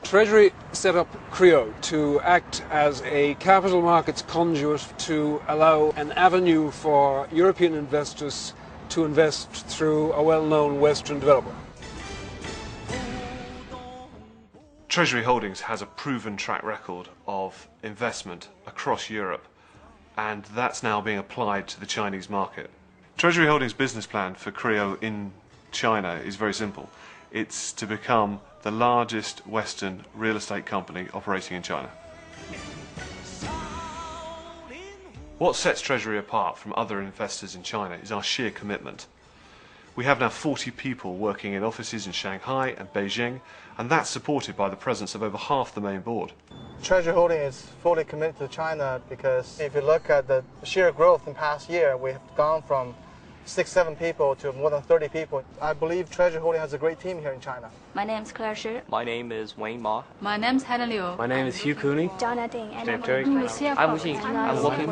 Treasury set up CREO to act as a capital markets conduit to allow an avenue for European investors to invest through a well-known Western developer. Treasury Holdings has a proven track record of investment across Europe, and that's now being applied to the Chinese market. Treasury Holdings' business plan for CREO in China is very simple. It's to become the largest Western real estate company operating in China. What sets Treasury apart from other investors in China is our sheer commitment. We have now 40 people working in offices in Shanghai and Beijing, and that's supported by the presence of over half the main board. Treasury Holdings is fully committed to China because if you look at the sheer growth in the past year, we have gone from 6-7 people to more than 30 people. I believe Treasury Holdings has a great team here in China. My name is Claire Shi. My name is Wayne Ma. My name is Helen Liu. My name is Hugh Cooney. Donna Ding. I'm Wu Xing. I'm working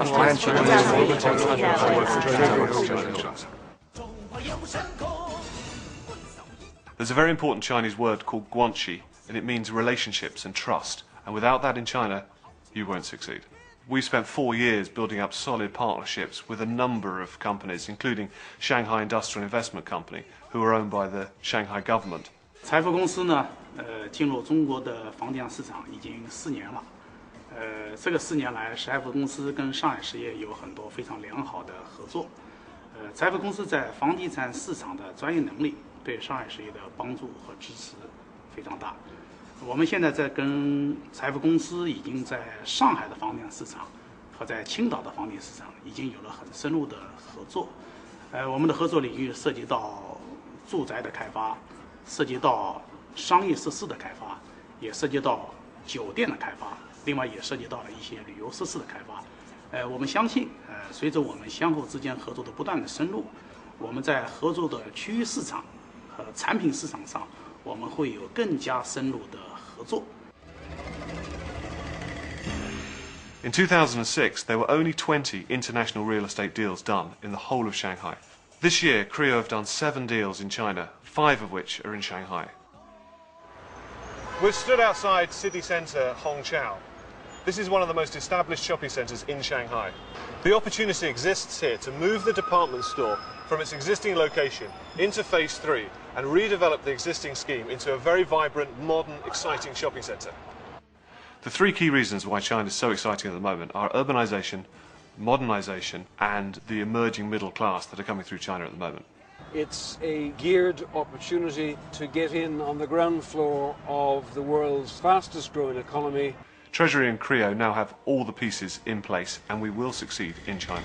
There's a very important Chinese word called guanxi, and it means relationships and trust. And without that in China, you won't succeed. We've spent 4 years building up solid partnerships with a number of companies, including Shanghai Industrial Investment Company, who are owned by the Shanghai government. 财富公司呢，进入中国的房地产市场已经4年了。这个4年来，财富公司跟上海实业有很多非常良好的合作。财富公司在房地产市场的专业能力对上海实业的帮助和支持非常大。我们现在在跟财富公司已经在上海的房地产市场和在青岛的房地产市场已经有了很深入的合作。我们的合作领域涉及到住宅的开发，涉及到商业设施的开发，也涉及到酒店的开发，另外也涉及到了一些旅游设施的开发。我们相信，随着我们相互之间合作的不断的深入，我们在合作的区域市场和产品市场上，我们会有更加深入的合作。In 2006, there were only 20 international real estate deals done in the whole of Shanghai. This year, CREO have done 7 deals in China, 5 of which are in Shanghai. We're stood outside city centre Hongqiao. This is one of the most established shopping centres in Shanghai. The opportunity exists here to move the department store from its existing location into Phase 3 and redevelop the existing scheme into a very vibrant, modern, exciting shopping centre. The 3 key reasons why China is so exciting at the moment are urbanisation, modernisation and the emerging middle class that are coming through China at the moment. It's a geared opportunity to get in on the ground floor of the world's fastest growing economy. Treasury and CREO now have all the pieces in place, and we will succeed in China.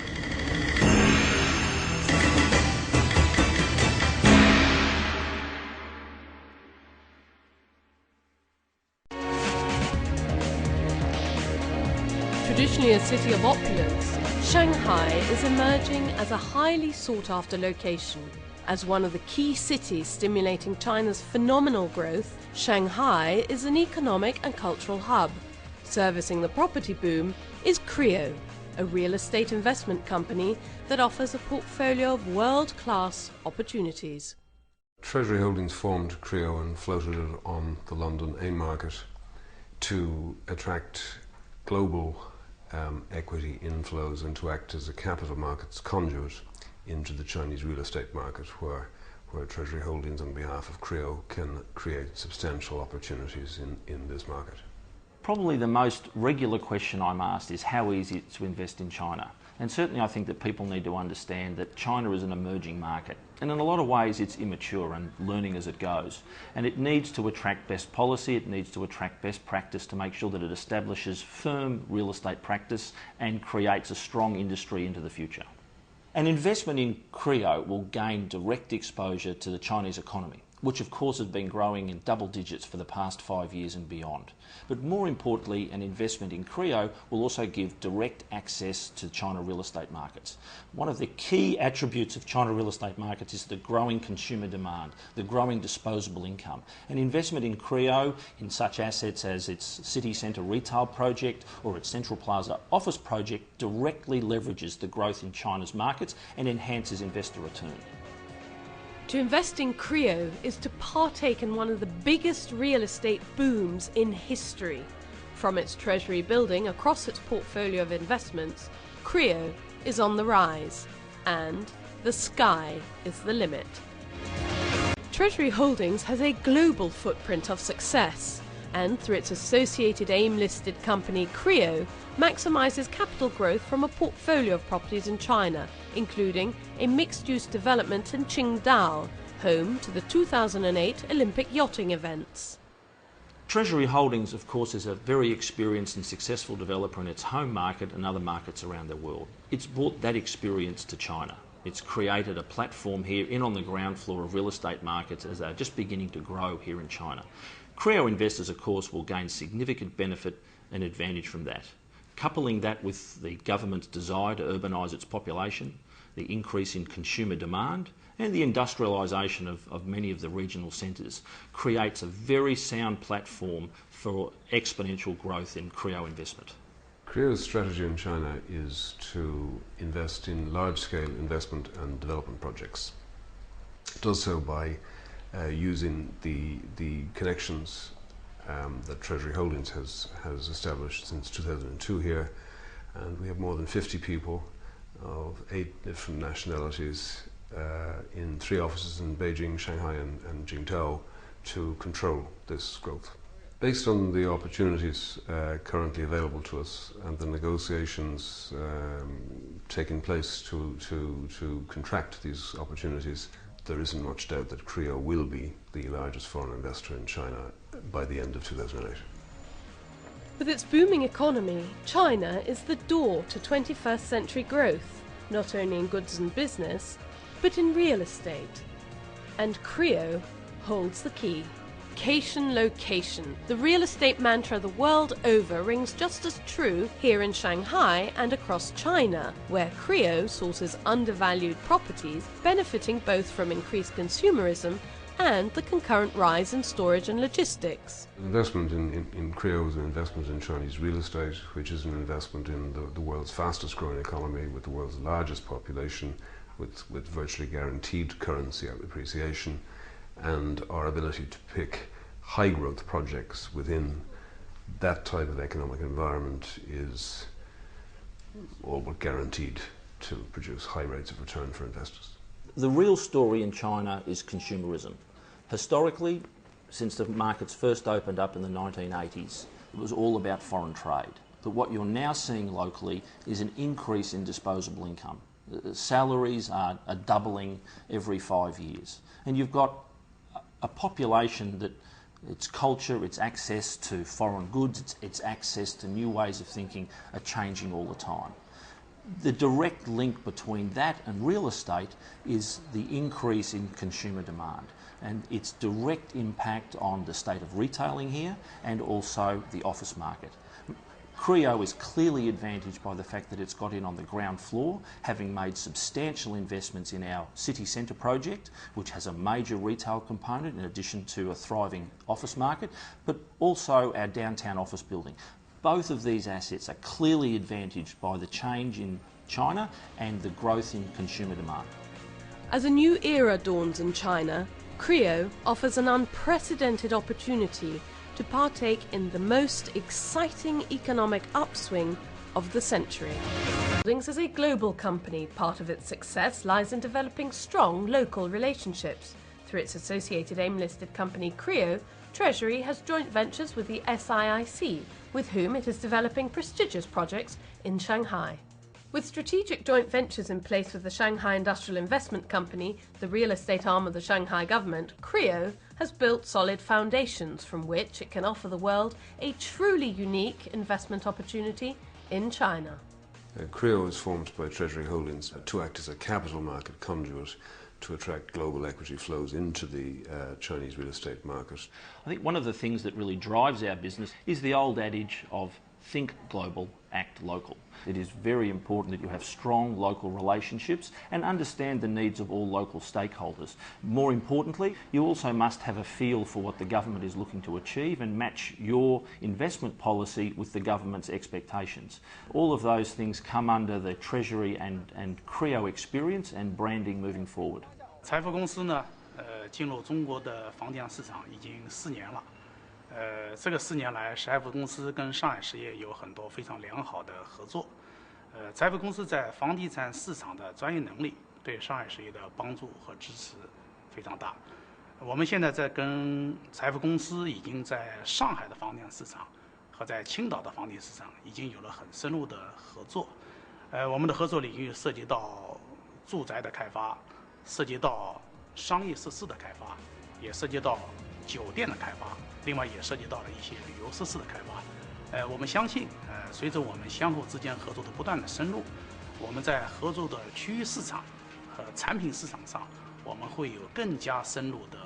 Traditionally a city of opulence, Shanghai is emerging as a highly sought-after location. As one of the key cities stimulating China's phenomenal growth, Shanghai is an economic and cultural hub. Servicing the property boom is CREO, a real estate investment company that offers a portfolio of world-class opportunities. Treasury Holdings formed CREO and floated it on the London AIM market to attract global equity inflows and to act as a capital markets conduit into the Chinese real estate market, where Treasury Holdings on behalf of CREO can create substantial opportunities in this market. Probably the most regular question I'm asked is how easy it is to invest in China. And certainly I think that people need to understand that China is an emerging market. And in a lot of ways it's immature and learning as it goes. And it needs to attract best policy, it needs to attract best practice to make sure that it establishes firm real estate practice and creates a strong industry into the future. An investment in CREO will gain direct exposure to the Chinese economy, which of course has been growing in double digits for the past 5 years and beyond. But more importantly, an investment in CREO will also give direct access to China real estate markets. One of the key attributes of China real estate markets is the growing consumer demand, the growing disposable income. An investment in CREO in such assets as its city centre retail project or its Central Plaza office project directly leverages the growth in China's markets and enhances investor return. To invest in Creo is to partake in one of the biggest real estate booms in history. From its treasury building across its portfolio of investments, Creo is on the rise, and the sky is the limit. Treasury Holdings has a global footprint of success, and through its associated AIM-listed company Creo, maximises capital growth from a portfolio of properties in China, including a mixed-use development in Qingdao, home to the 2008 Olympic yachting events. Treasury Holdings, of course, is a very experienced and successful developer in its home market and other markets around the world. It's brought that experience to China. It's created a platform here on the ground floor of real estate markets as they're just beginning to grow here in China. Creo investors, of course, will gain significant benefit and advantage from that. Coupling that with the government's desire to urbanise its population, the increase in consumer demand and the industrialisation of many of the regional centres creates a very sound platform for exponential growth in Creo investment. Creo's strategy in China is to invest in large-scale investment and development projects. It does so by using the connections that Treasury Holdings has established since 2002 here, and we have more than 50 people of 8 different nationalities in 3 offices in Beijing, Shanghai and Qingdao to control this growth. Based on the opportunities currently available to us and the negotiations taking place to contract these opportunities, there isn't much doubt that Creo will be the largest foreign investor in China by the end of 2008. With its booming economy, China is the door to 21st century growth, not only in goods and business, but in real estate. And Creo holds the key. Location, location. The real estate mantra the world over rings just as true here in Shanghai and across China, where Creo sources undervalued properties, benefiting both from increased consumerism and the concurrent rise in storage and logistics. Investment in Creo is an investment in Chinese real estate, which is an investment in the world's fastest growing economy, with the world's largest population, with virtually guaranteed currency appreciation, and our ability to pick high growth projects within that type of economic environment is all but guaranteed to produce high rates of return for investors. The real story in China is consumerism. Historically, since the markets first opened up in the 1980s, it was all about foreign trade. But what you're now seeing locally is an increase in disposable income. Salaries are doubling every 5 years. And you've got a population that its culture, its access to foreign goods, its access to new ways of thinking are changing all the time. The direct link between that and real estate is the increase in consumer demand and its direct impact on the state of retailing here and also the office market. Creo is clearly advantaged by the fact that it's got in on the ground floor, having made substantial investments in our city centre project, which has a major retail component in addition to a thriving office market, but also our downtown office building. Both of these assets are clearly advantaged by the change in China and the growth in consumer demand. As a new era dawns in China, Creo offers an unprecedented opportunity to partake in the most exciting economic upswing of the century. Holdings is a global company. Part of its success lies in developing strong local relationships. Through its associated AIM-listed company Creo, Treasury has joint ventures with the SIIC, with whom it is developing prestigious projects in Shanghai. With strategic joint ventures in place with the Shanghai Industrial Investment Company, the real estate arm of the Shanghai government, Creo has built solid foundations from which it can offer the world a truly unique investment opportunity in China. Creo is formed by Treasury Holdings to act as a capital market conduit to attract global equity flows into the Chinese real estate market. I think one of the things that really drives our business is the old adage of think global, act local. It is very important that you have strong local relationships and understand the needs of all local stakeholders. More importantly, you also must have a feel for what the government is looking to achieve and match your investment policy with the government's expectations. All of those things come under the Treasury and Creo experience and branding moving forward. 财富公司呢，进入中国的房地产市场已经4年了。这个4年来，石海富公司跟上海实业有很多非常良好的合作。石海富公司在房地产市场的专业能力对上海实业的帮助和支持非常大。我们现在在跟石海富公司已经在上海的房地产市场和在青岛的房地产市场已经有了很深入的合作。我们的合作领域涉及到住宅的开发，涉及到商业设施的开发，也涉及到酒店的开发，另外也涉及到了一些旅游设施的开发。我们相信，随着我们相互之间合作的不断的深入，我们在合作的区域市场和产品市场上，我们会有更加深入的